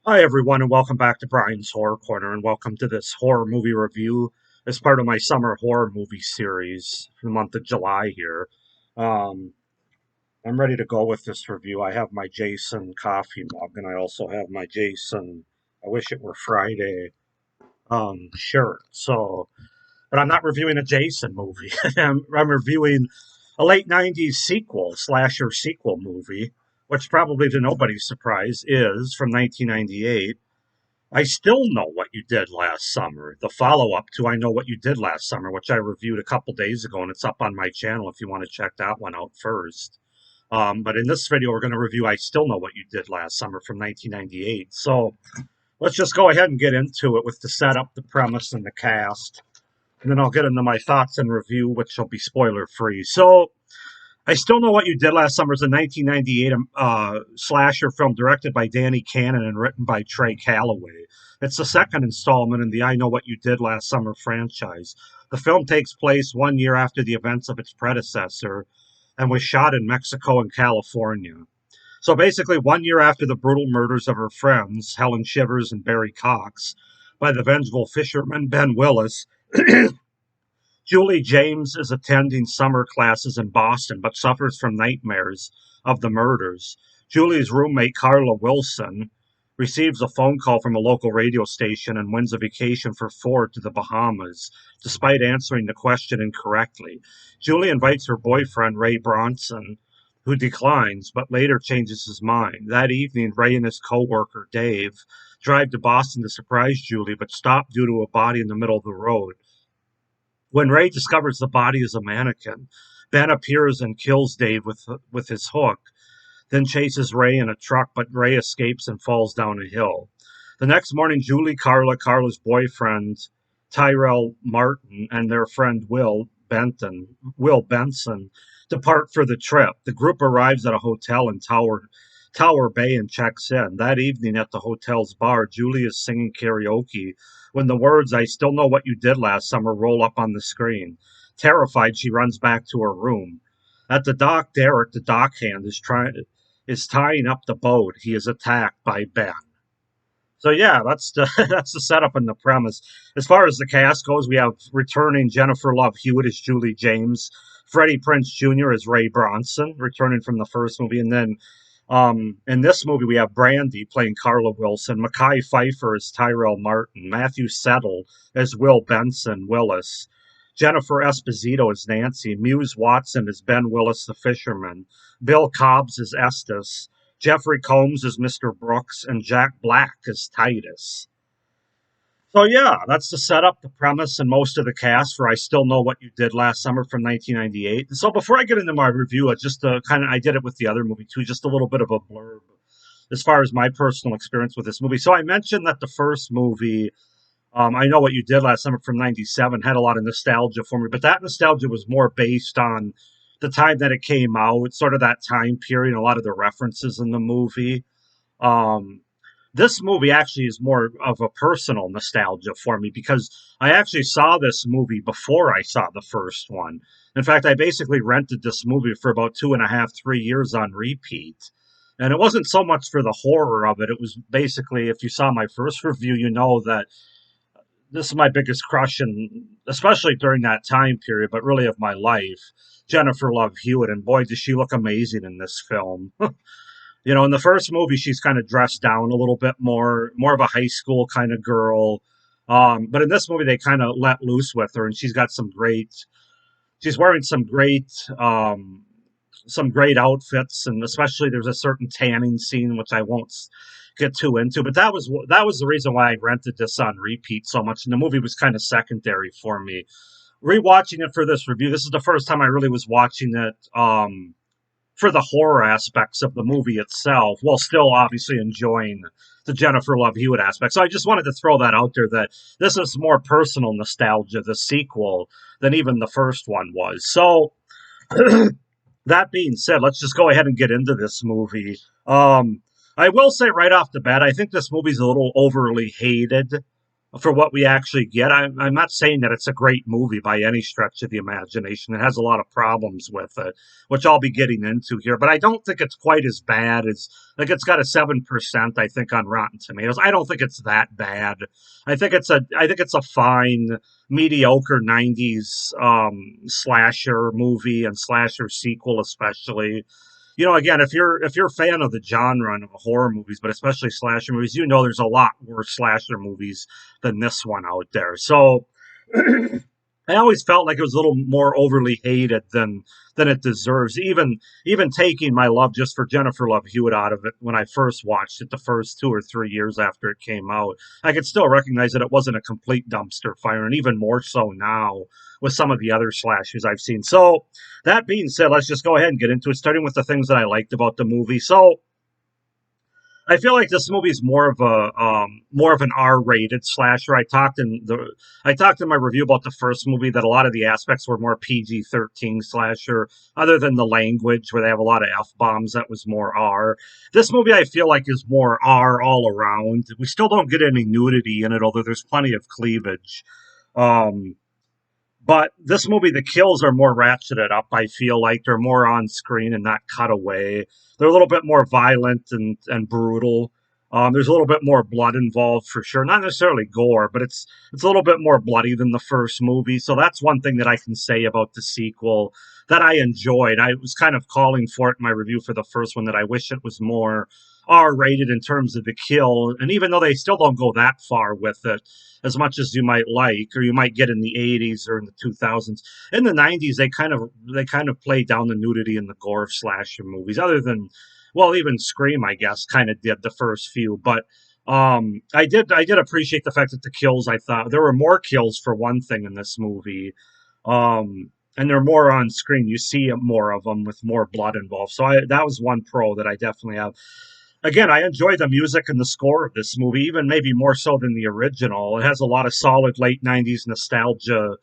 Hi, everyone, and welcome back to Brian's Horror Corner, and welcome to this horror movie review as part of my summer horror movie series for the month of July here. Um, I'm ready to go with this review. I have my Jason coffee mug, and I also have my Jason, I wish it were Friday, shirt. But I'm not reviewing a Jason movie. I'm reviewing a late 90s slasher sequel movie, which probably to nobody's surprise is from 1998. I still know what you did last summer. The follow up to I Know What You Did Last Summer, which I reviewed a couple days ago, and it's up on my channel if you want to check that one out first. But in this video, we're going to review I Still Know What You Did Last Summer from 1998. So let's just go ahead and get into it with the setup, the premise, and the cast. And then I'll get into my thoughts and review, which will be spoiler free. So I Still Know What You Did Last Summer is a 1998 slasher film directed by Danny Cannon and written by Trey Calloway. It's the second installment in the I Know What You Did Last Summer franchise. The film takes place 1 year after the events of its predecessor and was shot in Mexico and California. So basically, 1 year after the brutal murders of her friends, Helen Shivers and Barry Cox, by the vengeful fisherman Ben Willis, Julie James is attending summer classes in Boston but suffers from nightmares of the murders. Julie's roommate, Carla Wilson, receives a phone call from a local radio station and wins a vacation for four to the Bahamas, despite answering the question incorrectly. Julie invites her boyfriend, Ray Bronson, who declines but later changes his mind. That evening, Ray and his co-worker, Dave, drive to Boston to surprise Julie but stop due to a body in the middle of the road. When Ray discovers the body is a mannequin, Ben appears and kills Dave with his hook, then chases Ray in a truck, but Ray escapes and falls down a hill. The next morning, Julie, Carla's boyfriend, Tyrell Martin, and their friend Will Benson, depart for the trip. The group arrives at a hotel in Tower Bay and checks in. That evening at the hotel's bar, Julie is singing karaoke when the words "I still know what you did last summer" roll up on the screen. Terrified, she runs back to her room. At the dock, Derek, the dockhand, is tying up the boat. He is attacked by Ben. So yeah, that's the that's the setup and the premise. As far as the cast goes, we have returning Jennifer Love Hewitt as Julie James, Freddie Prinze Jr. as Ray Bronson, returning from the first movie, and then in this movie we have Brandy playing Carla Wilson, Mekhi Phifer as Tyrell Martin, Matthew Settle as Will Benson Willis, Jennifer Esposito as Nancy, Muse Watson as Ben Willis the fisherman, Bill Cobbs as Estes, Jeffrey Combs as Mr. Brooks, and Jack Black as Titus. So yeah, that's the setup, the premise, and most of the cast for I Still Know What You Did Last Summer from 1998. So before I get into my review, I did it with the other movie too, just a little bit of a blurb as far as my personal experience with this movie. So I mentioned that the first movie, I Know What You Did Last Summer from 97, had a lot of nostalgia for me, but that nostalgia was more based on the time that it came out, sort of that time period, and a lot of the references in the movie. Um, this movie actually is more of a personal nostalgia for me because I actually saw this movie before I saw the first one. In fact, I basically rented this movie for about 2.5, 3 years on repeat. And it wasn't so much for the horror of it. It was basically, if you saw my first review, you know that this is my biggest crush, and especially during that time period, but really of my life, Jennifer Love Hewitt. And boy, does she look amazing in this film. In the first movie, she's kind of dressed down a little bit more of a high school kind of girl. But in this movie, they kind of let loose with her, and she's wearing some great outfits, and especially there's a certain tanning scene which I won't get too into. But that was the reason why I rented this on repeat so much, and the movie was kind of secondary for me. Rewatching it for this review, this is the first time I really was watching it. For the horror aspects of the movie itself, while still obviously enjoying the Jennifer Love Hewitt aspect. So I just wanted to throw that out there that this is more personal nostalgia, the sequel, than even the first one was. So that being said, let's just go ahead and get into this movie. I will say right off the bat, I think this movie's a little overly hated. for what we actually get. I'm not saying that it's a great movie by any stretch of the imagination. It has a lot of problems with it, which I'll be getting into here. But I don't think it's quite as bad as, like, it's got a 7%, I think, on Rotten Tomatoes. I don't think it's that bad. I think it's a fine, mediocre '90s slasher movie and slasher sequel, especially. Again, if you're a fan of the genre and of horror movies, but especially slasher movies, there's a lot worse slasher movies than this one out there. So I always felt like it was a little more overly hated than it deserves. Even taking my love just for Jennifer Love Hewitt out of it when I first watched it the first 2 or 3 years after it came out, I could still recognize that it wasn't a complete dumpster fire, and even more so now with some of the other slashers I've seen. So that being said, let's just go ahead and get into it, starting with the things that I liked about the movie. So I feel like this movie is more of an R-rated slasher. I talked in my review about the first movie that a lot of the aspects were more PG-13 slasher, other than the language where they have a lot of F-bombs. That was more R. This movie I feel like is more R all around. We still don't get any nudity in it, although there's plenty of cleavage. Um, but this movie, the kills are more ratcheted up. I feel like they're more on screen and not cut away. They're a little bit more violent and brutal. There's a little bit more blood involved for sure. Not necessarily gore, but it's a little bit more bloody than the first movie. So that's one thing that I can say about the sequel that I enjoyed. I was kind of calling for it in my review for the first one, that I wish it was more R-rated in terms of the kill. And even though they still don't go that far with it, as much as you might like, or you might get in the '80s or in the 2000s. In the '90s, they kind of played down the nudity and the gore of slasher movies. Other than, well, even Scream, I guess, kind of did the first few. But I did appreciate the fact that the kills. I thought there were more kills for one thing in this movie. And they're more on screen. You see more of them with more blood involved. So that was one pro that I definitely have. Again, I enjoy the music and the score of this movie, even maybe more so than the original. It has a lot of solid late '90s nostalgia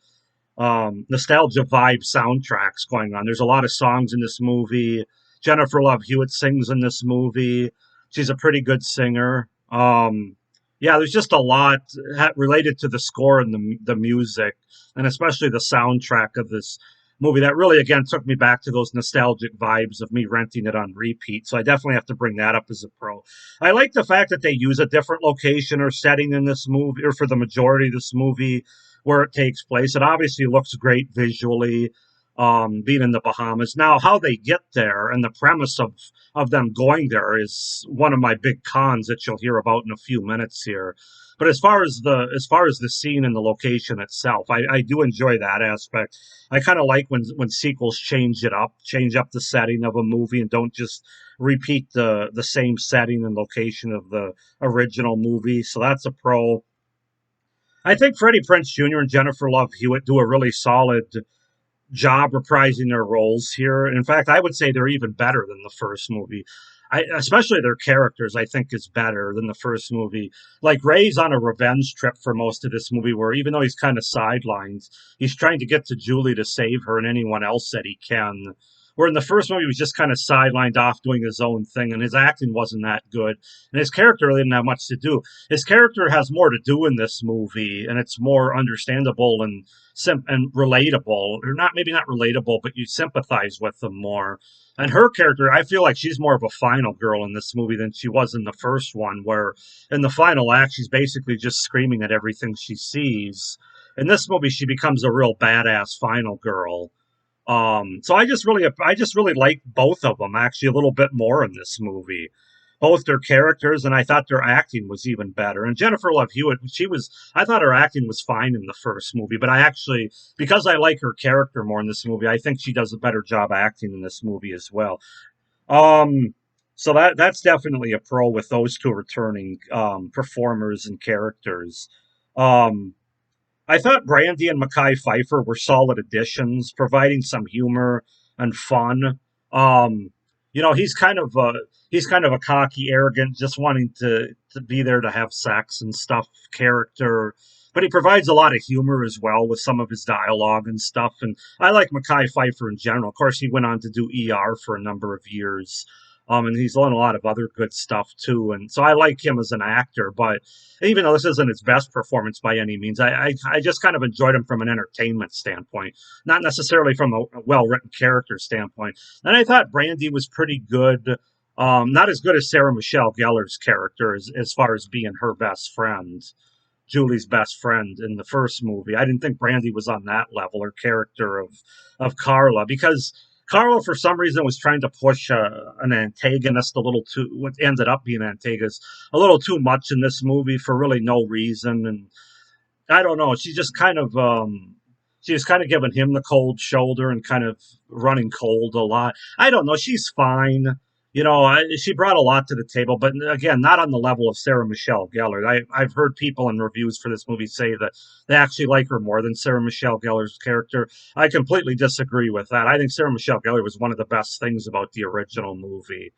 vibe soundtracks going on. There's a lot of songs in this movie. Jennifer Love Hewitt sings in this movie. She's a pretty good singer. Yeah, there's just a lot related to the score and the music, and especially the soundtrack of this movie that really, again, took me back to those nostalgic vibes of me renting it on repeat. So I definitely have to bring that up as a pro. I like the fact that they use a different location or setting in this movie, or for the majority of this movie, where it takes place. It obviously looks great visually, being in the Bahamas. Now, how they get there and the premise of them going there is one of my big cons that you'll hear about in a few minutes here. But as far as the scene and the location itself, I do enjoy that aspect. I kind of like when sequels change up the setting of a movie and don't just repeat the same setting and location of the original movie. So that's a pro. I think Freddie Prinze Jr. and Jennifer Love Hewitt do a really solid job reprising their roles here. In fact, I would say they're even better than the first movie. Especially their characters, I think, is better than the first movie. Like Ray's on a revenge trip for most of this movie, where even though he's kind of sidelined, he's trying to get to Julie to save her and anyone else that he can. Where in the first movie, he was just kind of sidelined off doing his own thing, and his acting wasn't that good. And his character really didn't have much to do. His character has more to do in this movie, and it's more understandable and relatable, or not, maybe not relatable, but you sympathize with them more. And her character, I feel like she's more of a final girl in this movie than she was in the first one, where in the final act, she's basically just screaming at everything she sees. In this movie, she becomes a real badass final girl. So I just really like both of them actually a little bit more in this movie, both their characters, and I thought their acting was even better. And Jennifer Love Hewitt, I thought her acting was fine in the first movie, but I actually, because I like her character more in this movie, I think she does a better job acting in this movie as well. Um, so that's definitely a pro with those two returning performers and characters. Um, I thought Brandy and Mackay Pfeiffer were solid additions, providing some humor and fun. Um, he's kind of a cocky, arrogant, just wanting to be there to have sex and stuff character, but he provides a lot of humor as well with some of his dialogue and stuff. And I like Mackay Pfeiffer in general. Of course, he went on to do ER for a number of years. And he's done a lot of other good stuff too. And so I like him as an actor, but even though this isn't his best performance by any means, I just kind of enjoyed him from an entertainment standpoint, not necessarily from a well written character standpoint. And I thought Brandy was pretty good. Not as good as Sarah Michelle Gellar's character as far as being her best friend. Julie's best friend in the first movie. I didn't think Brandy was on that level or character of Carla because Carla, for some reason, was trying to push an antagonist a little too. What ended up being an antagonist a little too much in this movie for really no reason, and I don't know. She was kind of giving him the cold shoulder and kind of running cold a lot. I don't know. She's fine. She brought a lot to the table, but again, not on the level of Sarah Michelle Gellar. I've heard people in reviews for this movie say that they actually like her more than Sarah Michelle Gellar's character. I completely disagree with that. I think Sarah Michelle Gellar was one of the best things about the original movie.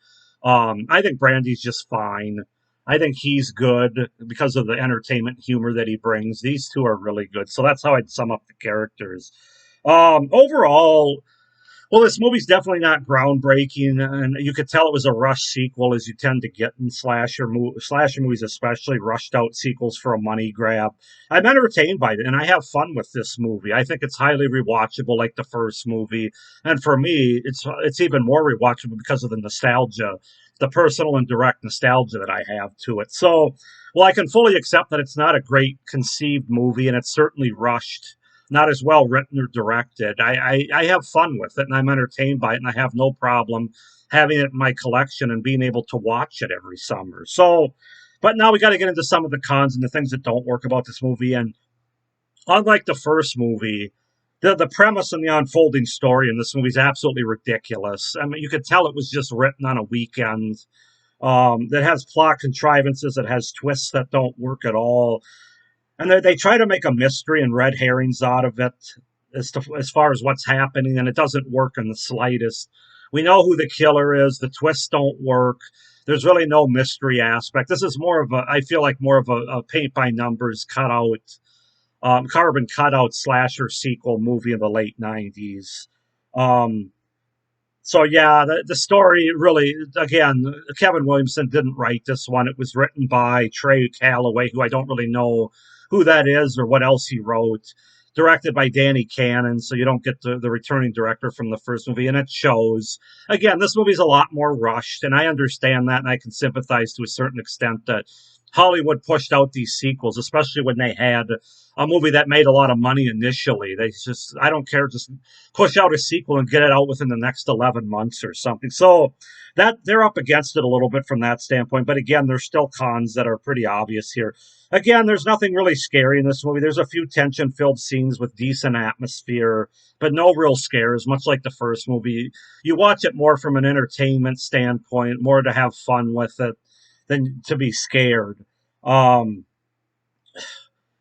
I think Brandy's just fine. I think he's good because of the entertainment humor that he brings. These two are really good. So that's how I'd sum up the characters. Overall, well, this movie's definitely not groundbreaking, and you could tell it was a rushed sequel, as you tend to get in slasher movies, especially rushed out sequels for a money grab. I'm entertained by it, and I have fun with this movie. I think it's highly rewatchable, like the first movie, and for me, it's even more rewatchable because of the nostalgia, the personal and direct nostalgia that I have to it. So, well, I can fully accept that it's not a great conceived movie, and it's certainly rushed, not as well written or directed. I have fun with it and I'm entertained by it, and I have no problem having it in my collection and being able to watch it every summer. So, but now we got to get into some of the cons and the things that don't work about this movie. And unlike the first movie, the premise and the unfolding story in this movie is absolutely ridiculous. I mean, you could tell it was just written on a weekend. That has plot contrivances, that has twists that don't work at all, and they try to make a mystery and red herrings out of it as far as what's happening, and it doesn't work in the slightest. We know who the killer is. The twists don't work. There's really no mystery aspect. This is more of a, I feel like more of a paint by numbers cutout, carbon cutout slasher sequel movie in the late '90s. Um, so yeah, the story really, again, Kevin Williamson didn't write this one. It was written by Trey Calloway, who I don't really know who that is or what else he wrote. Directed by Danny Cannon, so you don't get the returning director from the first movie, and it shows. Again, this movie's a lot more rushed, and I understand that, and I can sympathize to a certain extent that Hollywood pushed out these sequels, especially when they had a movie that made a lot of money initially. They just, I don't care, just push out a sequel and get it out within the next 11 months or something. So that they're up against it a little bit from that standpoint. But again, there's still cons that are pretty obvious here. Again, there's nothing really scary in this movie. There's a few tension filled scenes with decent atmosphere, but no real scares, much like the first movie. You watch it more from an entertainment standpoint, more to have fun with it than to be scared. Um,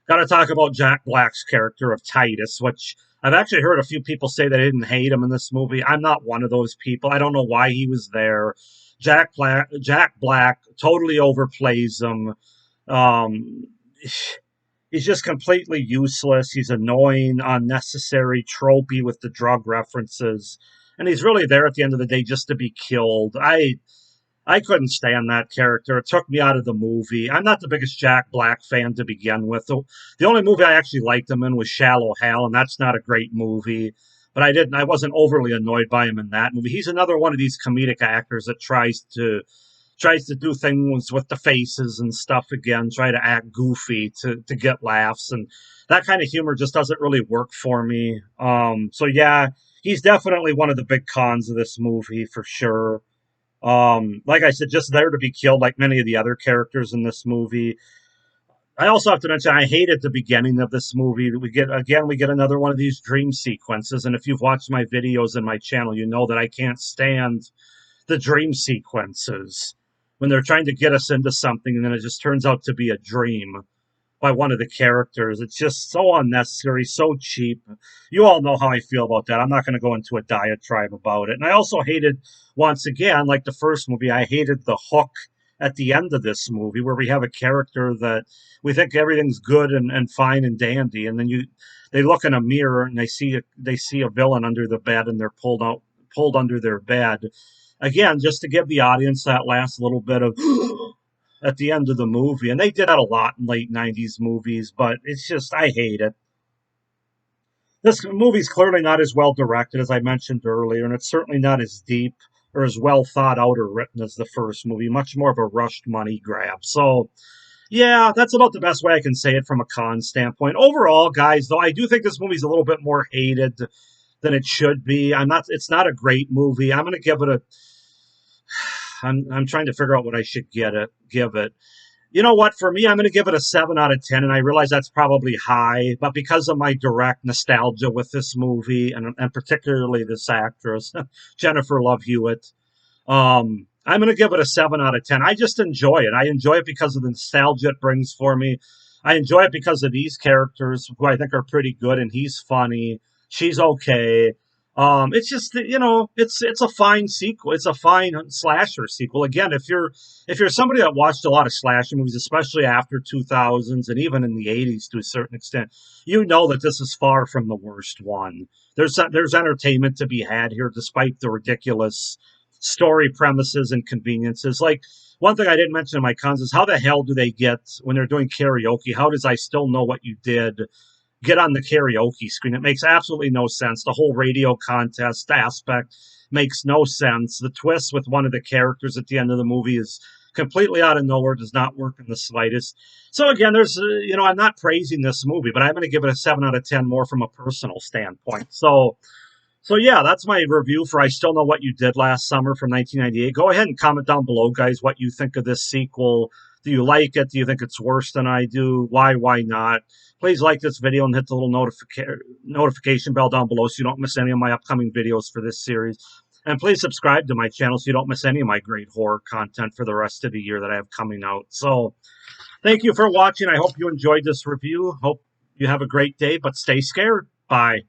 Got to talk about Jack Black's character of Titus, which I've actually heard a few people say they didn't hate him in this movie. I'm not one of those people. I don't know why he was there. Jack Black totally overplays him. Um, he's just completely useless. He's annoying, unnecessary, tropey with the drug references, and he's really there at the end of the day just to be killed. I couldn't stand that character. It took me out of the movie. I'm not the biggest Jack Black fan to begin with. The only movie I actually liked him in was Shallow Hal, and that's not a great movie. But I wasn't overly annoyed by him in that movie. He's another one of these comedic actors that tries to do things with the faces and stuff again, try to act goofy to get laughs, and that kind of humor just doesn't really work for me. So yeah, he's definitely one of the big cons of this movie for sure. Like I said, just there to be killed, like many of the other characters in this movie. I also have to mention I hated the beginning of this movie. We get another one of these dream sequences, and if you've watched my videos in my channel, you know that I can't stand the dream sequences when they're trying to get us into something and then it just turns out to be a dream by one of the characters. It's just so unnecessary, so cheap. You all know how I feel about that. I'm not going to go into a diatribe about it. And I also hated, once again, like the first movie, I hated the hook at the end of this movie where we have a character that we think everything's good and fine and dandy, and then they look in a mirror and they see a villain under the bed, and they're pulled under their bed, again, just to give the audience that last little bit of at the end of the movie. And they did that a lot in late 90s movies, but it's just, I hate it. This movie's clearly not as well directed as I mentioned earlier, and it's certainly not as deep or as well thought out or written as the first movie. Much more of a rushed money grab. So, yeah, that's about the best way I can say it from a con standpoint. Overall, guys, though, I do think this movie's a little bit more hated than it should be. I'm not. It's not a great movie. I'm going to give it a. I'm trying to figure out what I should give it. You know what? For me, I'm going to give it a 7 out of 10, and I realize that's probably high, but because of my direct nostalgia with this movie and particularly this actress, Jennifer Love Hewitt, I'm going to give it a 7 out of 10. I just enjoy it. I enjoy it because of the nostalgia it brings for me. I enjoy it because of these characters who I think are pretty good, and he's funny. She's okay. It's just it's a fine sequel. It's a fine slasher sequel. Again, if you're somebody that watched a lot of slasher movies, especially after 2000s and even in the 80s to a certain extent, you know that this is far from the worst one. There's entertainment to be had here, despite the ridiculous story premises and conveniences. Like one thing I didn't mention in my cons is how the hell do they get when they're doing karaoke? How does I still know what you did get on the karaoke screen? It makes absolutely no sense. The whole radio contest aspect makes no sense. The twist with one of the characters at the end of the movie is completely out of nowhere, does not work in the slightest. So again, I'm not praising this movie, but I'm going to give it a 7 out of 10 more from a personal standpoint. So yeah, that's my review for I Still Know What You Did Last Summer from 1998. Go ahead and comment down below, guys, what you think of this sequel. Do you like it? Do you think it's worse than I do? Why not? Please like this video and hit the little notification bell down below so you don't miss any of my upcoming videos for this series. And please subscribe to my channel so you don't miss any of my great horror content for the rest of the year that I have coming out. So thank you for watching. I hope you enjoyed this review. Hope you have a great day, but stay scared. Bye.